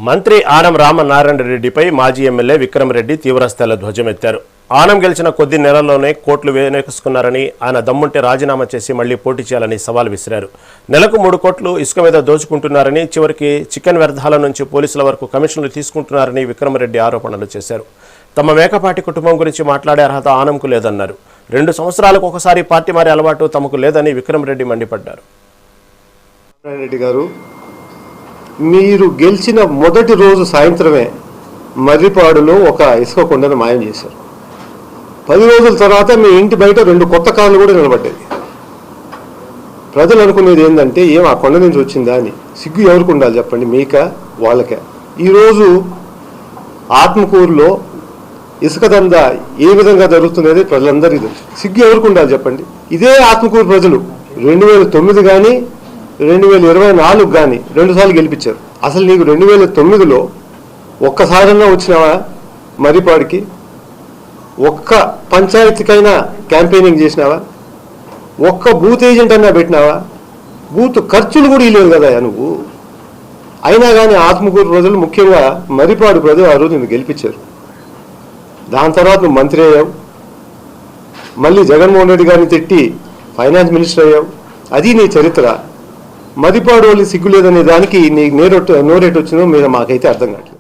మంత్రి ఆనం రామనారాయణ రెడ్డిపై మాజీ ఎమ్మెల్యే విక్రమరెడ్డి తీవ్రస్థాయిలో ధ్వజమెత్తారు. ఆనం గెలిచిన కొద్ది నెలల్లోనే కోట్లు వేనేసుకున్నారని, ఆయన దమ్ముంటే రాజీనామా చేసి మళ్లీ పోటీ చేయాలని సవాల్ విసిరారు. నెలకు 3 కోట్లు ఇసుక మీద దోచుకుంటున్నారని, చివరికి చికెన్ వ్యర్థాల నుంచి పోలీసుల వరకు కమిషన్లు తీసుకుంటున్నారని విక్రమరెడ్డి ఆరోపణలు చేశారు. తమ మేకపాటి కుటుంబం గురించి మాట్లాడే అర్హత ఆనంకు లేదన్నారు. 2 సంవత్సరాలకు ఒకసారి పార్టీ మారే అలవాటు తమకు లేదని విక్రమరెడ్డి మండిపడ్డారు. రెడ్డి గారు, మీరు గెలిచిన మొదటి రోజు సాయంత్రమే మర్రిపాడులో ఒక ఇసుక కొండను మాయం చేశారు. 10 రోజుల తర్వాత మీ ఇంటి బయట 2 కొత్త కార్లు కూడా నిలబడ్డాయి. ప్రజలు అనుకునేది ఏంటంటే, ఏం ఆ కొండ నుంచి వచ్చిందా అని. సిగ్గు ఎవరికి ఉండాలి చెప్పండి, మీక వాళ్ళకే. ఈరోజు ఆత్మకూరులో ఇసుక దందా ఏ విధంగా జరుగుతున్నది ప్రజలందరికీ తెలుసు. సిగ్గు ఎవరికి ఉండాలి చెప్పండి. ఇదే ఆత్మకూరు ప్రజలు 2009 కానీ 2024 కానీ 2 సార్లు గెలిపించారు. అసలు నీకు 2009లో ఒక్కసారన్నా వచ్చినావా మర్రిపాడికి? ఒక్క పంచాయతీకైనా క్యాంపెయినింగ్ చేసినావా? ఒక్క బూత్ ఏజెంట్ అన్నా పెట్టినావా? బూత్ ఖర్చులు కూడా ఇవ్వలేదు కదా నువ్వు. అయినా కానీ ఆత్మకూరు ప్రజలు, ముఖ్యంగా మర్రిపాడు ప్రజలు ఆ రోజు నిన్ను గెలిపించారు. దాని తర్వాత నువ్వు మంత్రి అయ్యావు. మళ్ళీ జగన్మోహన్ రెడ్డి గారిని తిట్టి ఫైనాన్స్ మినిస్టర్ అయ్యావు. అది నీ చరిత్ర. మర్రిపాడు వాళ్ళు సిగ్గు లేదనే దానికి నీకు నోరేట్ వచ్చిందో మీద మాకైతే అర్థం కాదు.